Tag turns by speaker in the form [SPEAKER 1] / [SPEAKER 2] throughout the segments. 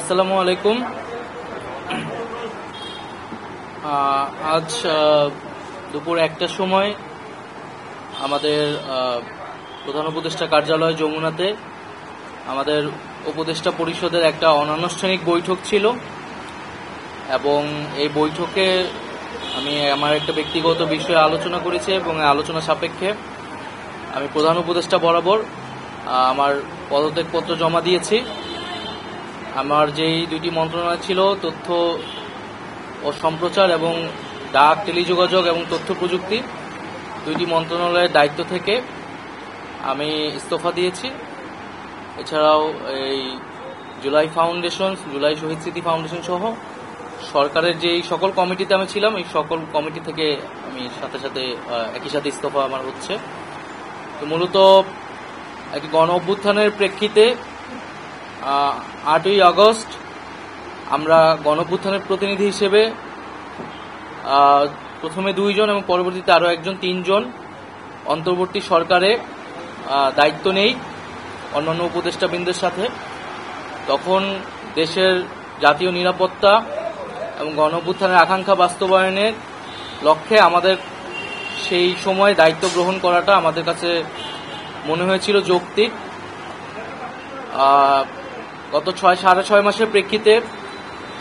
[SPEAKER 1] আসসালামু আলাইকুম। আজ দুপুর 1টার সময় আমাদের প্রধান উপদেষ্টা কার্যালয় যমুনাতে আমাদের উপদেষ্টা পরিষদের একটা অনানুষ্ঠানিক বৈঠক ছিল এবং এই বৈঠকে আমি আমার একটা ব্যক্তিগত বিষয়ে আলোচনা করেছি এবং আলোচনা সাপেক্ষে আমি প্রধান উপদেষ্টা বরাবর আমার পদত্যাগপত্র জমা দিয়েছি। আমার যেই দুইটি মন্ত্রণালয় ছিল, তথ্য ও সম্প্রচার এবং ডাক, টেলিযোগাযোগ এবং তথ্য প্রযুক্তি, দুইটি মন্ত্রণালয়ের দায়িত্ব থেকে আমি ইস্তফা দিয়েছি। এছাড়াও এই জুলাই ফাউন্ডেশন, জুলাই শহীদ স্মৃতি ফাউন্ডেশন সহ সরকারের যেই সকল কমিটিতে আমি ছিলাম, এই সকল কমিটি থেকে আমি একই সাথে ইস্তফা আমার হচ্ছে। তো মূলত একটি গণ অভ্যুত্থানের প্রেক্ষিতে 8ই আগস্ট আমরা গণ অভ্যুত্থানের প্রতিনিধি হিসেবে প্রথমে 2 জন এবং পরবর্তীতে আরও 1 জন 3 জন অন্তর্বর্তী সরকারে দায়িত্ব নেই অন্যান্য উপদেষ্টাবৃন্দের সাথে। তখন দেশের জাতীয় নিরাপত্তা এবং গণ অভ্যুত্থানের আকাঙ্ক্ষা বাস্তবায়নের লক্ষ্যে আমাদের সেই সময় দায়িত্ব গ্রহণ করাটা আমাদের কাছে মনে হয়েছিল যৌক্তিক। গত 6.5 মাসের প্রেক্ষিতে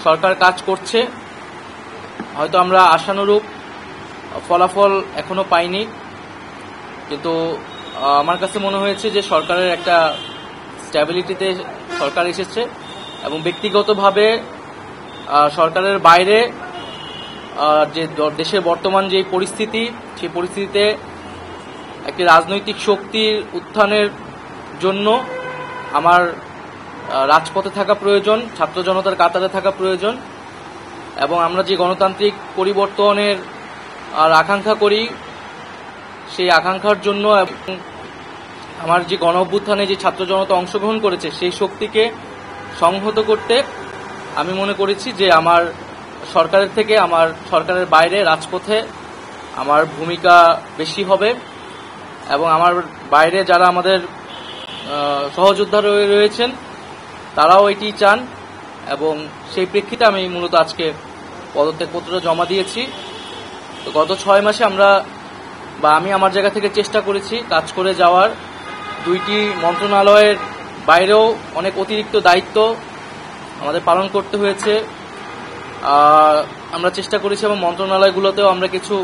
[SPEAKER 1] সরকার কাজ করছে, হয়তো আমরা আশানুরূপ ফলাফল এখনো পাইনি, কিন্তু আমার কাছে মনে হয়েছে যে সরকারের একটা স্ট্যাবিলিটিতে সরকার এসেছে এবং ব্যক্তিগতভাবে সরকারের বাইরে যে দেশের বর্তমান যে পরিস্থিতি, সেই পরিস্থিতিতে একটি রাজনৈতিক শক্তির উত্থানের জন্য আমার রাজপথে থাকা প্রয়োজন, ছাত্র জনতার কাতারে থাকা প্রয়োজন এবং আমরা যে গণতান্ত্রিক পরিবর্তনের আকাঙ্ক্ষা করি, সেই আকাঙ্ক্ষার জন্য এবং আমার যে গণ অভ্যুত্থানে যে ছাত্র জনতা অংশগ্রহণ করেছে সেই শক্তিকে সংহত করতে আমি মনে করেছি যে আমার সরকারের থেকে আমার সরকারের বাইরে রাজপথে আমার ভূমিকা বেশি হবে এবং আমার বাইরে যারা আমাদের সহযোদ্ধা রয়েছেন তারাও এটি চান এবং সেই প্রেক্ষিতে আমি মূলত আজকে পদত্যাগপত্র জমা দিয়েছি। তো গত 6 মাসে আমি আমার জায়গা থেকে চেষ্টা করেছি কাজ করে যাওয়ার। 2টি মন্ত্রণালয়ের বাইরেও অনেক অতিরিক্ত দায়িত্ব আমাদের পালন করতে হয়েছে। আমরা চেষ্টা করেছি এবং মন্ত্রণালয়গুলোতেও আমরা কিছু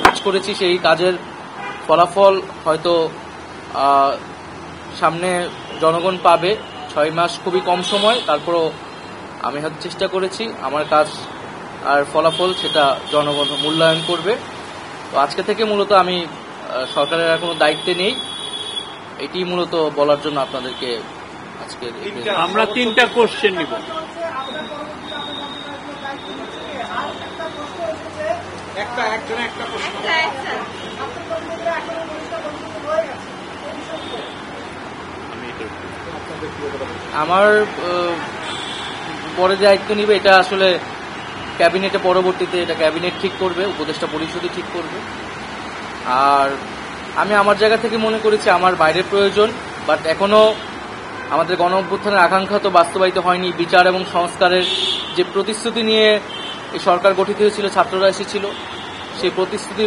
[SPEAKER 1] কাজ করেছি। সেই কাজের ফলাফল হয়তো সামনে জনগণ পাবে। 6 মাস খুবই কম সময়, তারপরও আমি হয়তো চেষ্টা করেছি, আমার কাজ আর ফলাফল সেটা জনগণ মূল্যায়ন করবে। তো আজকে থেকে মূলত আমি সরকারের আর কোনো দায়িত্বে নেই, এটি মূলত বলার জন্য আপনাদেরকে আজকে
[SPEAKER 2] আমরা 3টা কোশ্চেন নিব।
[SPEAKER 1] আমার পরে দায়িত্ব নিবে এটা আসলে ক্যাবিনেটে, পরবর্তীতে এটা ক্যাবিনেট ঠিক করবে, উপদেষ্টা পরিষদই ঠিক করবে। আর আমি আমার জায়গা থেকে মনে করেছি আমার বাইরের প্রয়োজন, বাট এখনো আমাদের গণ অভ্যুত্থানের আকাঙ্ক্ষা তো বাস্তবায়িত হয়নি। বিচার এবং সংস্কারের যে প্রতিশ্রুতি নিয়ে এই সরকার গঠিত হয়েছিল, ছাত্ররা এসেছিল, সেই প্রতিশ্রুতি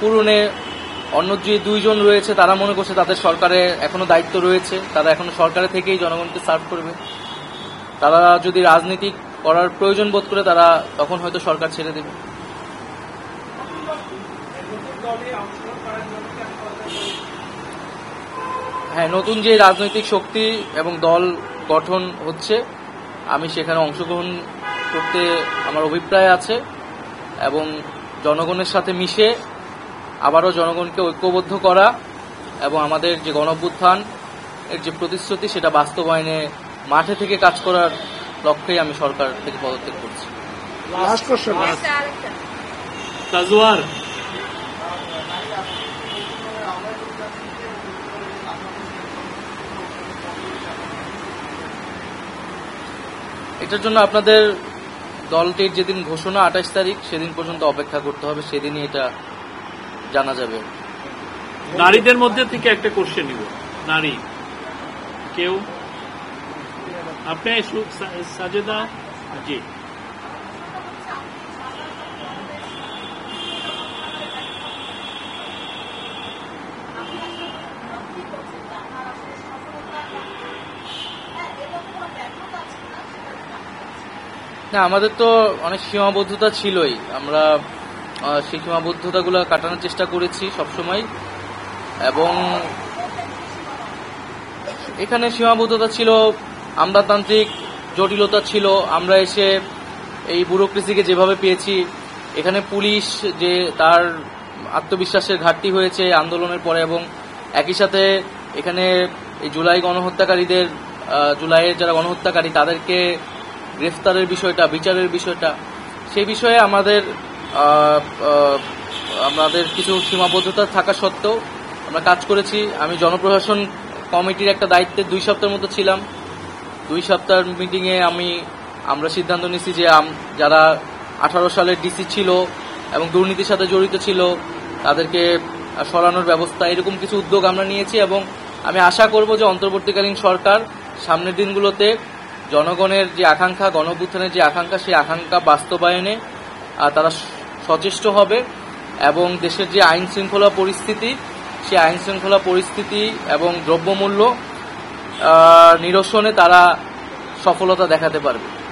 [SPEAKER 1] পূরণে অন্য যে 2 জন রয়েছে তারা মনে করছে তাদের সরকারে এখনো দায়িত্ব রয়েছে, তারা এখনো সরকারে থেকেই জনগণকে সার্ভ করবে। তারা যদি রাজনীতি করার প্রয়োজন বোধ করে তারা তখন হয়তো সরকার ছেড়ে দেবে। হ্যাঁ, নতুন যে রাজনৈতিক শক্তি এবং দল গঠন হচ্ছে, আমি সেখানে অংশগ্রহণ করতে আমার অভিপ্রায় আছে এবং জনগণের সাথে মিশে আবারও জনগণকে ঐক্যবদ্ধ করা এবং আমাদের যে গণ অভ্যুত্থান এর যে প্রতিশ্রুতি সেটা বাস্তবায়নে মাঠে থেকে কাজ করার লক্ষ্যেই আমি সরকার থেকে পদত্যাগ করছি। এটার জন্য আপনাদের দলটির যেদিন ঘোষণা 28 তারিখ, সেদিন পর্যন্ত অপেক্ষা করতে হবে, সেদিনই এটা জানা যাবে।
[SPEAKER 2] নারীদের মধ্যে থেকে একটা কোশ্চেন নিব। নারী কেউ আপনি সাজেদা জি
[SPEAKER 1] না, আমাদের তো অনেক সীমাবদ্ধতা ছিলই। আমরা সেই সীমাবদ্ধতাগুলো কাটানোর চেষ্টা করেছি সবসময়, এবং এখানে সীমাবদ্ধতা ছিল, আমলাতান্ত্রিক জটিলতা ছিল। আমরা এসে এই ব্যুরোক্রেসিকে যেভাবে পেয়েছি, এখানে পুলিশ যে তার আত্মবিশ্বাসের ঘাটতি হয়েছে আন্দোলনের পরে, এবং একই সাথে এখানে এই জুলাই গণহত্যাকারীদের, জুলাইয়ের যারা গণহত্যাকারী তাদেরকে গ্রেফতারের বিষয়টা, বিচারের বিষয়টা, সেই বিষয়ে আমাদের কিছু সীমাবদ্ধতা থাকা সত্ত্বেও আমরা কাজ করেছি। আমি জনপ্রশাসন কমিটির একটা দায়িত্বে 2 সপ্তাহের মতো ছিলাম। 2 সপ্তাহের মিটিংয়ে আমরা সিদ্ধান্ত নিয়েছি যে যারা 18 সালের ডিসি ছিল এবং দুর্নীতির সাথে জড়িত ছিল তাদেরকে সরানোর ব্যবস্থা, এরকম কিছু উদ্যোগ আমরা নিয়েছি। এবং আমি আশা করব যে অন্তর্বর্তীকালীন সরকার সামনের দিনগুলোতে জনগণের যে আকাঙ্ক্ষা, গণঅভ্যুত্থানের যে আকাঙ্ক্ষা, সেই আকাঙ্ক্ষা বাস্তবায়নে তারা সচেষ্ট হবে, এবং দেশের যে আইন শৃঙ্খলা পরিস্থিতি, সেই আইন শৃঙ্খলা পরিস্থিতি এবং দ্রব্যমূল্য নিরসনে তারা সফলতা দেখাতে পারবে।